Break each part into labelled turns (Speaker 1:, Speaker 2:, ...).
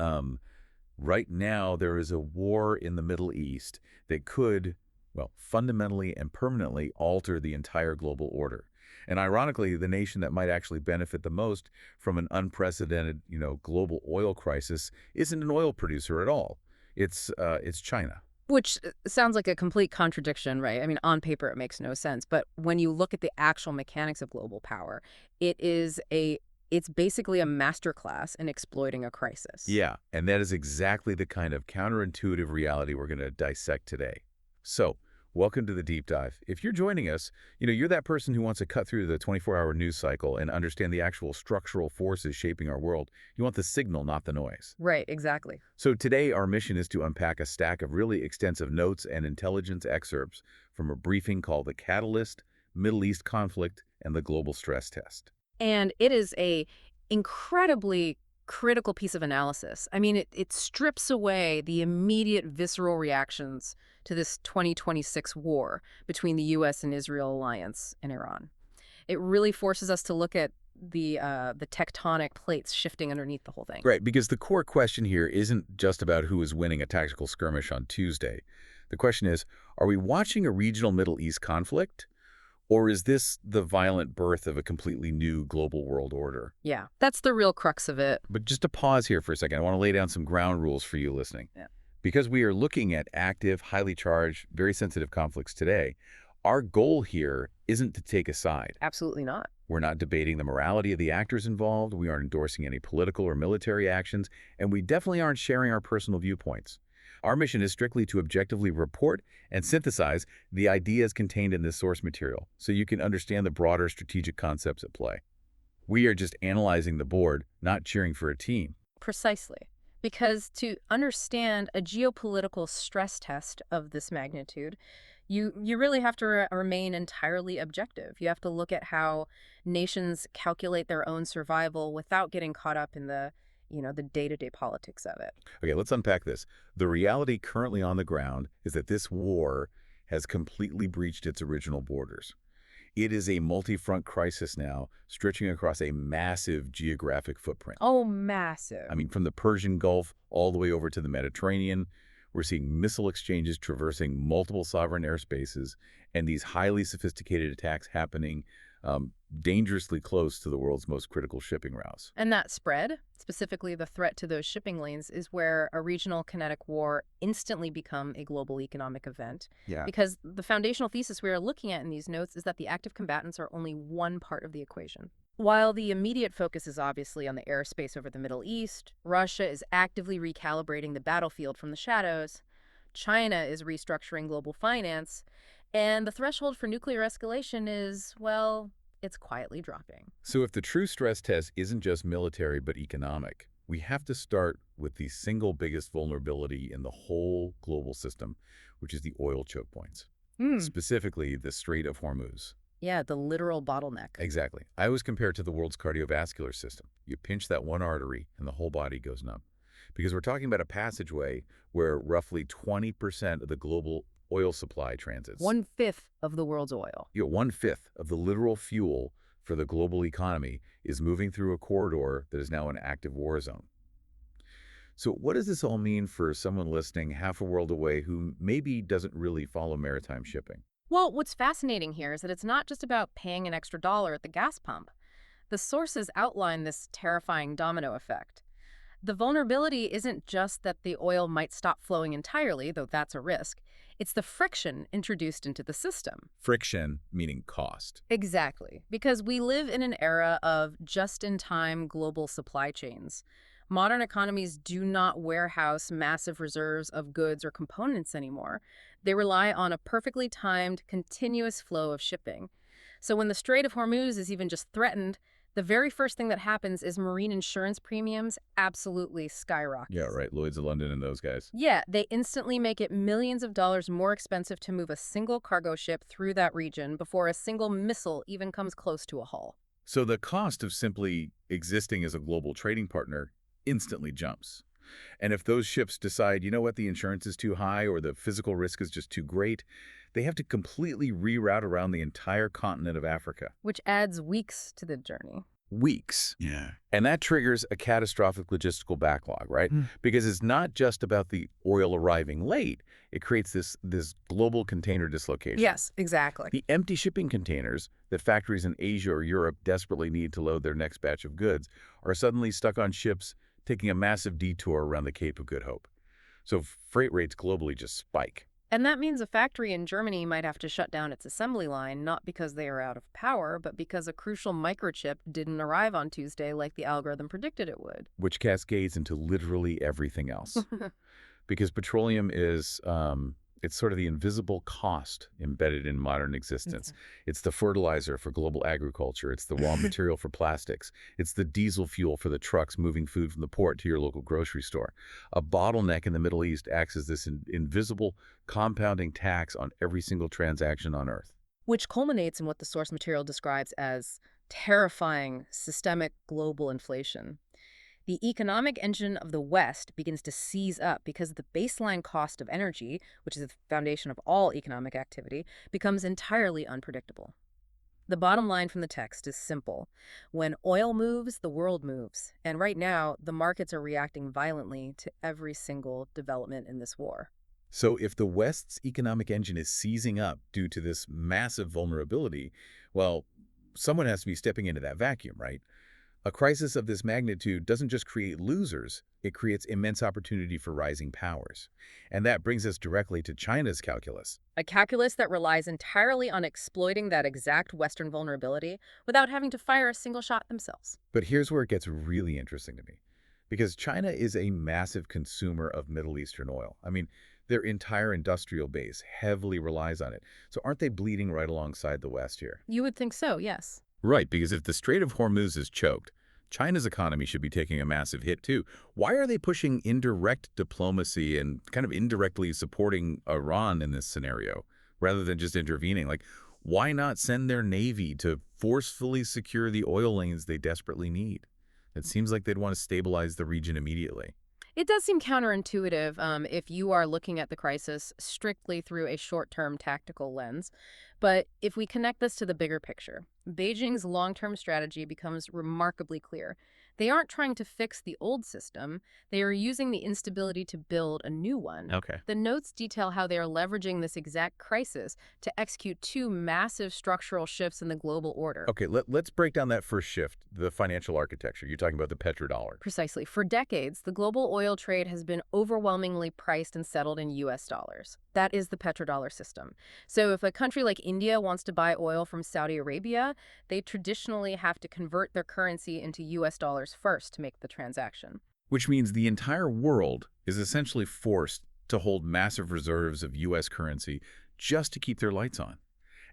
Speaker 1: Um, right now, there is a war in the Middle East that could, well, fundamentally and permanently alter the entire global order. And ironically, the nation that might actually benefit the most from an unprecedented, global oil crisis isn't an oil producer at all. It's China.
Speaker 2: Which sounds like a complete contradiction, right? I mean, on paper, it makes no sense. But when you look at the actual mechanics of global power, it is it's basically a masterclass in exploiting a crisis.
Speaker 1: Yeah, and that is exactly the kind of counterintuitive reality we're going to dissect today. So, welcome to the deep dive. If you're joining us, you're that person who wants to cut through the 24-hour news cycle and understand the actual structural forces shaping our world. You want the signal, not the noise.
Speaker 2: Right, exactly.
Speaker 1: So today, our mission is to unpack a stack of really extensive notes and intelligence excerpts from a briefing called The Catalyst, Middle East Conflict, and the Global Stress Test.
Speaker 2: And it is a incredibly critical piece of analysis. I mean, it strips away the immediate visceral reactions to this 2026 war between the U.S. and Israel alliance and Iran. It really forces us to look at the tectonic plates shifting underneath the whole thing.
Speaker 1: Right, because the core question here isn't just about who is winning a tactical skirmish on Tuesday. The question is, are we watching a regional Middle East conflict? Or is this the violent birth of a completely new global world order?
Speaker 2: Yeah, that's the real crux of it.
Speaker 1: But just to pause here for a second, I want to lay down some ground rules for you listening.
Speaker 2: Yeah.
Speaker 1: Because we are looking at active, highly charged, very sensitive conflicts today, our goal here isn't to take a side.
Speaker 2: Absolutely not.
Speaker 1: We're not debating the morality of the actors involved, we aren't endorsing any political or military actions, and we definitely aren't sharing our personal viewpoints. Our mission is strictly to objectively report and synthesize the ideas contained in this source material so you can understand the broader strategic concepts at play. We are just analyzing the board, not cheering for a team.
Speaker 2: Precisely. Because to understand a geopolitical stress test of this magnitude, you really have to remain entirely objective. You have to look at how nations calculate their own survival without getting caught up in the day-to-day politics of it.
Speaker 1: Okay, let's unpack this. The reality currently on the ground is that this war has completely breached its original borders. It is a multi-front crisis now, stretching across a massive geographic footprint.
Speaker 2: Oh, massive.
Speaker 1: I mean, from the Persian Gulf all the way over to the Mediterranean, we're seeing missile exchanges traversing multiple sovereign airspaces, and these highly sophisticated attacks happening dangerously close to the world's most critical shipping routes.
Speaker 2: And that spread, specifically the threat to those shipping lanes, is where a regional kinetic war instantly become a global economic event.
Speaker 1: Yeah.
Speaker 2: Because the foundational thesis we are looking at in these notes is that the active combatants are only one part of the equation. While the immediate focus is obviously on the airspace over the Middle East, Russia is actively recalibrating the battlefield from the shadows, China is restructuring global finance, and the threshold for nuclear escalation is, well, it's quietly dropping.
Speaker 1: So if the true stress test isn't just military but economic, we have to start with the single biggest vulnerability in the whole global system, which is the oil choke points, specifically the Strait of Hormuz.
Speaker 2: Yeah, the literal bottleneck.
Speaker 1: Exactly. I always compare it to the world's cardiovascular system. You pinch that one artery and the whole body goes numb. Because we're talking about a passageway where roughly 20% of the global oil supply transits.
Speaker 2: 1/5 of the world's oil.
Speaker 1: 1/5 of the literal fuel for the global economy is moving through a corridor that is now an active war zone. So what does this all mean for someone listening half a world away who maybe doesn't really follow maritime shipping?
Speaker 2: Well, what's fascinating here is that it's not just about paying an extra dollar at the gas pump. The sources outline this terrifying domino effect. The vulnerability isn't just that the oil might stop flowing entirely, though that's a risk. It's the friction introduced into the system.
Speaker 1: Friction, meaning cost.
Speaker 2: Exactly, because we live in an era of just-in-time global supply chains. Modern economies do not warehouse massive reserves of goods or components anymore. They rely on a perfectly timed, continuous flow of shipping. So when the Strait of Hormuz is even just threatened, the very first thing that happens is marine insurance premiums absolutely skyrocket.
Speaker 1: Yeah, right. Lloyd's of London and those guys.
Speaker 2: Yeah, they instantly make it millions of dollars more expensive to move a single cargo ship through that region before a single missile even comes close to a hull.
Speaker 1: So the cost of simply existing as a global trading partner instantly jumps. And if those ships decide, the insurance is too high or the physical risk is just too great, they have to completely reroute around the entire continent of Africa.
Speaker 2: Which adds weeks to the journey.
Speaker 1: weeks.
Speaker 3: Yeah.
Speaker 1: And that triggers a catastrophic logistical backlog, right?
Speaker 3: Hmm.
Speaker 1: Because it's not just about the oil arriving late. It creates this global container dislocation.
Speaker 2: Yes, exactly.
Speaker 1: The empty shipping containers that factories in Asia or Europe desperately need to load their next batch of goods are suddenly stuck on ships taking a massive detour around the Cape of Good Hope. So freight rates globally just spike.
Speaker 2: And that means a factory in Germany might have to shut down its assembly line, not because they are out of power, but because a crucial microchip didn't arrive on Tuesday like the algorithm predicted it would.
Speaker 1: Which cascades into literally everything else. Because petroleum is, it's sort of the invisible cost embedded in modern existence. It's the fertilizer for global agriculture. It's the raw material for plastics. It's the diesel fuel for the trucks moving food from the port to your local grocery store. A bottleneck in the Middle East acts as this invisible compounding tax on every single transaction on Earth.
Speaker 2: Which culminates in what the source material describes as terrifying systemic global inflation. The economic engine of the West begins to seize up because the baseline cost of energy, which is the foundation of all economic activity, becomes entirely unpredictable. The bottom line from the text is simple. When oil moves, the world moves. And right now, the markets are reacting violently to every single development in this war.
Speaker 1: So if the West's economic engine is seizing up due to this massive vulnerability, well, someone has to be stepping into that vacuum, right? A crisis of this magnitude doesn't just create losers, it creates immense opportunity for rising powers. And that brings us directly to China's calculus.
Speaker 2: A calculus that relies entirely on exploiting that exact Western vulnerability without having to fire a single shot themselves.
Speaker 1: But here's where it gets really interesting to me. Because China is a massive consumer of Middle Eastern oil. I mean, their entire industrial base heavily relies on it. So aren't they bleeding right alongside the West here?
Speaker 2: You would think so, yes.
Speaker 1: Right, because if the Strait of Hormuz is choked, China's economy should be taking a massive hit too. Why are they pushing indirect diplomacy and kind of indirectly supporting Iran in this scenario rather than just intervening? Like, why not send their navy to forcefully secure the oil lanes they desperately need? It seems like they'd want to stabilize the region immediately.
Speaker 2: It does seem counterintuitive if you are looking at the crisis strictly through a short-term tactical lens. But if we connect this to the bigger picture, Beijing's long-term strategy becomes remarkably clear. They aren't trying to fix the old system. They are using the instability to build a new one.
Speaker 1: Okay.
Speaker 2: The notes detail how they are leveraging this exact crisis to execute two massive structural shifts in the global order.
Speaker 1: Okay, let's break down that first shift, the financial architecture. You're talking about the petrodollar.
Speaker 2: Precisely. For decades, the global oil trade has been overwhelmingly priced and settled in U.S. dollars. That is the petrodollar system. So if a country like India wants to buy oil from Saudi Arabia, they traditionally have to convert their currency into U.S. dollars first to make the transaction.
Speaker 1: Which means the entire world is essentially forced to hold massive reserves of U.S. currency just to keep their lights on.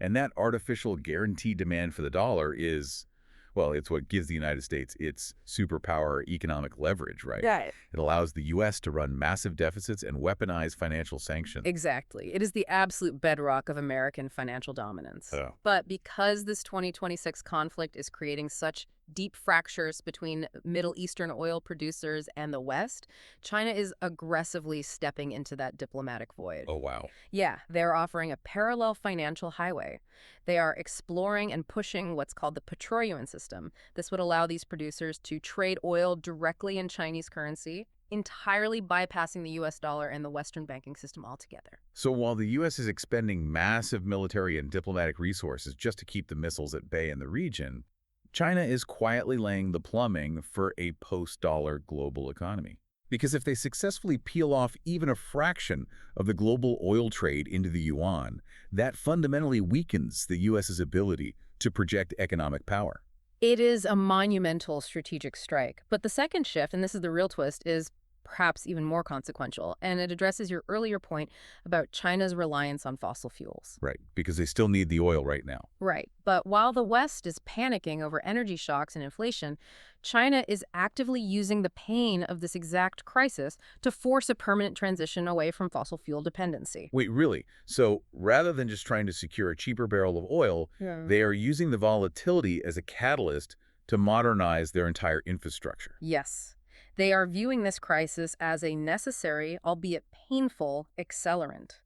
Speaker 1: And that artificial guaranteed demand for the dollar is, well, it's what gives the United States its superpower economic leverage, right?
Speaker 2: Right.
Speaker 1: It allows the U.S. to run massive deficits and weaponize financial sanctions.
Speaker 2: Exactly. It is the absolute bedrock of American financial dominance.
Speaker 1: Oh.
Speaker 2: But because this 2026 conflict is creating such deep fractures between Middle Eastern oil producers and the West, China is aggressively stepping into that diplomatic void.
Speaker 1: Oh, wow.
Speaker 2: Yeah, they're offering a parallel financial highway. They are exploring and pushing what's called the petroleum system. This would allow these producers to trade oil directly in Chinese currency, entirely bypassing the U.S. dollar and the Western banking system altogether.
Speaker 1: So while the U.S. is expending massive military and diplomatic resources just to keep the missiles at bay in the region, China is quietly laying the plumbing for a post-dollar global economy. Because if they successfully peel off even a fraction of the global oil trade into the yuan, that fundamentally weakens the U.S.'s ability to project economic power.
Speaker 2: It is a monumental strategic strike. But the second shift, and this is the real twist, is perhaps even more consequential, and it addresses your earlier point about China's reliance on fossil fuels.
Speaker 1: Right, because they still need the oil right now.
Speaker 2: Right. But while the West is panicking over energy shocks and inflation, China is actively using the pain of this exact crisis to force a permanent transition away from fossil fuel dependency.
Speaker 1: Wait, really? So rather than just trying to secure a cheaper barrel of oil, they are using the volatility as a catalyst to modernize their entire infrastructure.
Speaker 2: Yes. They are viewing this crisis as a necessary, albeit painful, accelerant.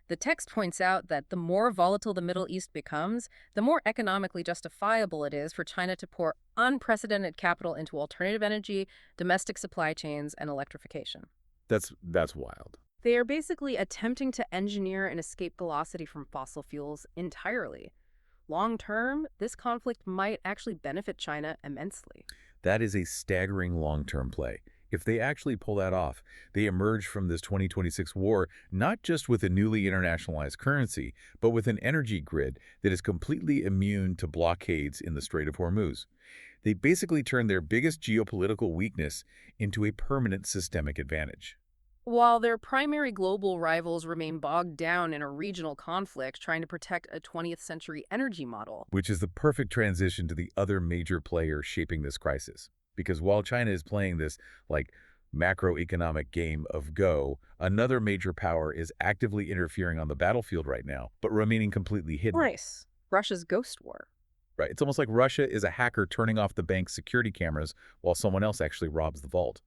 Speaker 2: The text points out that the more volatile the Middle East becomes, the more economically justifiable it is for China to pour unprecedented capital into alternative energy, domestic supply chains, and electrification.
Speaker 1: That's wild.
Speaker 2: They are basically attempting to engineer an escape velocity from fossil fuels entirely. Long term, this conflict might actually benefit China immensely.
Speaker 1: That is a staggering long-term play. If they actually pull that off, they emerge from this 2026 war not just with a newly internationalized currency, but with an energy grid that is completely immune to blockades in the Strait of Hormuz. They basically turn their biggest geopolitical weakness into a permanent systemic advantage.
Speaker 2: While their primary global rivals remain bogged down in a regional conflict trying to protect a 20th century energy model.
Speaker 1: Which is the perfect transition to the other major player shaping this crisis. Because while China is playing this, like, macroeconomic game of Go, another major power is actively interfering on the battlefield right now, but remaining completely hidden.
Speaker 2: Nice. Russia's ghost war.
Speaker 1: Right? It's almost like Russia is a hacker turning off the bank's security cameras while someone else actually robs the vault.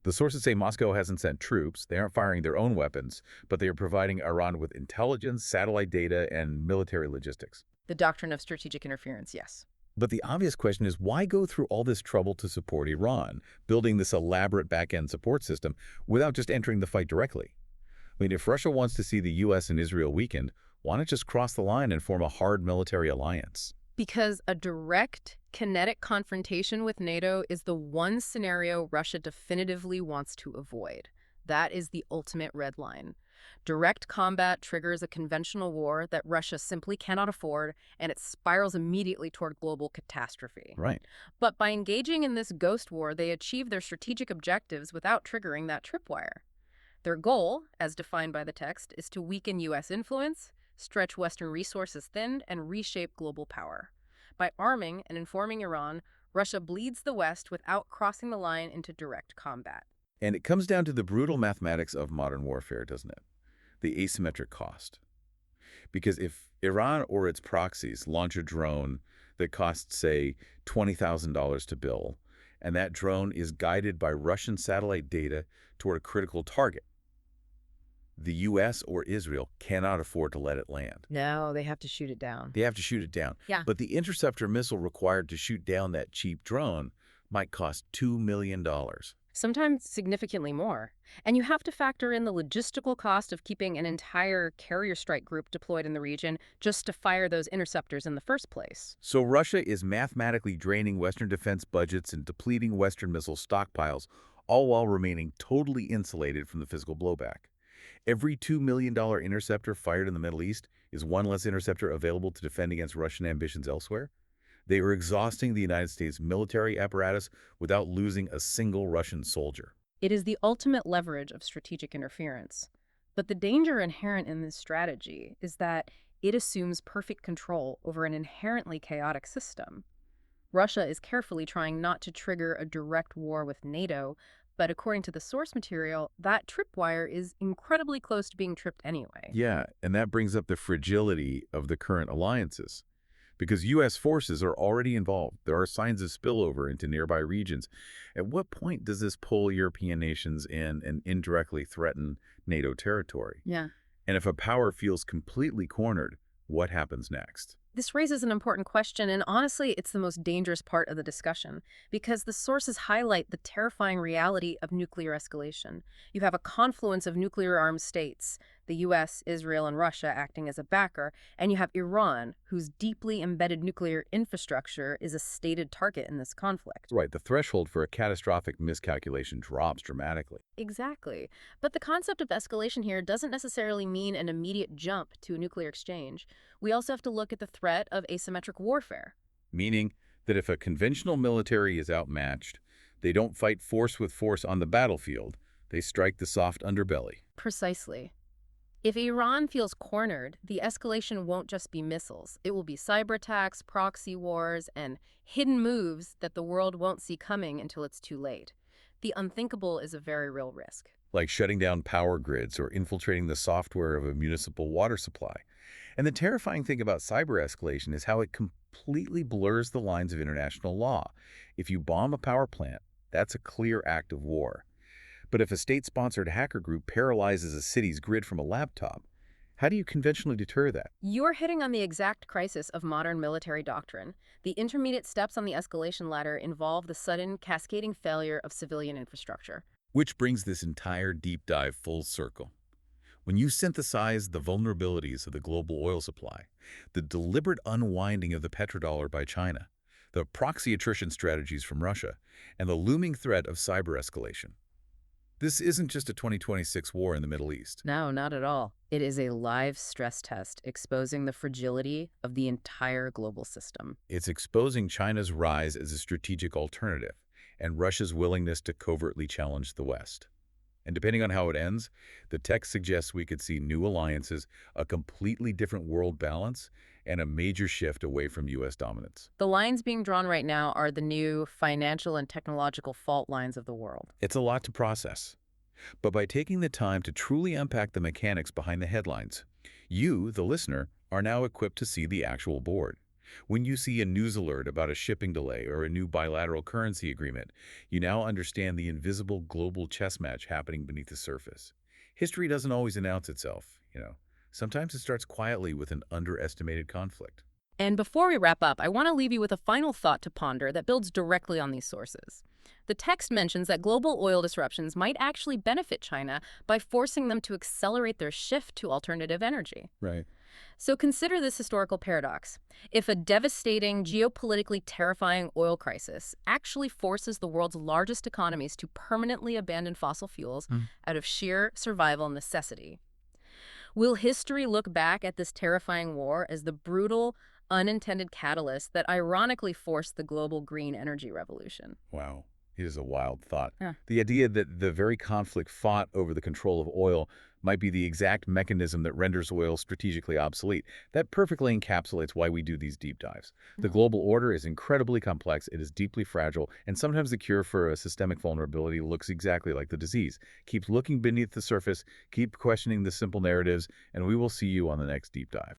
Speaker 1: The sources say Moscow hasn't sent troops, they aren't firing their own weapons, but they are providing Iran with intelligence, satellite data, and military logistics.
Speaker 2: The doctrine of strategic interference, yes.
Speaker 1: But the obvious question is, why go through all this trouble to support Iran, building this elaborate back-end support system without just entering the fight directly? I mean, if Russia wants to see the U.S. and Israel weakened, why not just cross the line and form a hard military alliance?
Speaker 2: Because a direct, kinetic confrontation with NATO is the one scenario Russia definitively wants to avoid. That is the ultimate red line. Direct combat triggers a conventional war that Russia simply cannot afford, and it spirals immediately toward global catastrophe.
Speaker 1: Right.
Speaker 2: But by engaging in this ghost war, they achieve their strategic objectives without triggering that tripwire. Their goal, as defined by the text, is to weaken U.S. influence, stretch Western resources thin, and reshape global power. By arming and informing Iran, Russia bleeds the West without crossing the line into direct combat.
Speaker 1: And it comes down to the brutal mathematics of modern warfare, doesn't it? The asymmetric cost. Because if Iran or its proxies launch a drone that costs, say, $20,000 to build, and that drone is guided by Russian satellite data toward a critical target, the U.S. or Israel cannot afford to let it land.
Speaker 2: No, they have to shoot it down.
Speaker 1: They have to shoot it down.
Speaker 2: Yeah.
Speaker 1: But the interceptor missile required to shoot down that cheap drone might cost $2 million.
Speaker 2: Sometimes significantly more. And you have to factor in the logistical cost of keeping an entire carrier strike group deployed in the region just to fire those interceptors in the first place.
Speaker 1: So Russia is mathematically draining Western defense budgets and depleting Western missile stockpiles, all while remaining totally insulated from the physical blowback. Every $2 million interceptor fired in the Middle East is one less interceptor available to defend against Russian ambitions elsewhere. They are exhausting the United States military apparatus without losing a single Russian soldier.
Speaker 2: It is the ultimate leverage of strategic interference. But the danger inherent in this strategy is that it assumes perfect control over an inherently chaotic system. Russia is carefully trying not to trigger a direct war with NATO, but according to the source material, that tripwire is incredibly close to being tripped anyway.
Speaker 1: Yeah, and that brings up the fragility of the current alliances. Because U.S. forces are already involved. There are signs of spillover into nearby regions. At what point does this pull European nations in and indirectly threaten NATO territory?
Speaker 2: Yeah.
Speaker 1: And if a power feels completely cornered, what happens next?
Speaker 2: This raises an important question, and honestly, it's the most dangerous part of the discussion, because the sources highlight the terrifying reality of nuclear escalation. You have a confluence of nuclear-armed states, the US, Israel, and Russia acting as a backer, and you have Iran, whose deeply embedded nuclear infrastructure is a stated target in this conflict.
Speaker 1: Right, the threshold for a catastrophic miscalculation drops dramatically.
Speaker 2: Exactly. But the concept of escalation here doesn't necessarily mean an immediate jump to a nuclear exchange. We also have to look at the threat of asymmetric warfare.
Speaker 1: Meaning that if a conventional military is outmatched, they don't fight force with force on the battlefield, they strike the soft underbelly.
Speaker 2: Precisely. If Iran feels cornered, the escalation won't just be missiles. It will be cyber attacks, proxy wars, and hidden moves that the world won't see coming until it's too late. The unthinkable is a very real risk.
Speaker 1: Like shutting down power grids or infiltrating the software of a municipal water supply. And the terrifying thing about cyber escalation is how it completely blurs the lines of international law. If you bomb a power plant, that's a clear act of war. But if a state-sponsored hacker group paralyzes a city's grid from a laptop, How do you conventionally deter that?
Speaker 2: You're hitting on the exact crisis of modern military doctrine. The intermediate steps on the escalation ladder involve the sudden, cascading failure of civilian infrastructure.
Speaker 1: Which brings this entire deep dive full circle. When you synthesize the vulnerabilities of the global oil supply, the deliberate unwinding of the petrodollar by China, the proxy attrition strategies from Russia, and the looming threat of cyber escalation, this isn't just a 2026 war in the Middle East.
Speaker 2: No, not at all. It is a live stress test exposing the fragility of the entire global system.
Speaker 1: It's exposing China's rise as a strategic alternative and Russia's willingness to covertly challenge the West. And depending on how it ends, the text suggests we could see new alliances, a completely different world balance, and a major shift away from U.S. dominance.
Speaker 2: The lines being drawn right now are the new financial and technological fault lines of the world.
Speaker 1: It's a lot to process. But by taking the time to truly unpack the mechanics behind the headlines, you, the listener, are now equipped to see the actual board. When you see a news alert about a shipping delay or a new bilateral currency agreement, you now understand the invisible global chess match happening beneath the surface. History doesn't always announce itself. Sometimes it starts quietly with an underestimated conflict.
Speaker 2: And before we wrap up, I want to leave you with a final thought to ponder that builds directly on these sources. The text mentions that global oil disruptions might actually benefit China by forcing them to accelerate their shift to alternative energy.
Speaker 1: Right.
Speaker 2: So consider this historical paradox. If a devastating, geopolitically terrifying oil crisis actually forces the world's largest economies to permanently abandon fossil fuels out of sheer survival necessity, will history look back at this terrifying war as the brutal, unintended catalyst that ironically forced the global green energy revolution?
Speaker 1: Wow. It is a wild thought.
Speaker 2: Yeah.
Speaker 1: The idea that the very conflict fought over the control of oil might be the exact mechanism that renders oil strategically obsolete. That perfectly encapsulates why we do these deep dives. The global order is incredibly complex, it is deeply fragile, and sometimes the cure for a systemic vulnerability looks exactly like the disease. Keep looking beneath the surface, keep questioning the simple narratives, and we will see you on the next deep dive.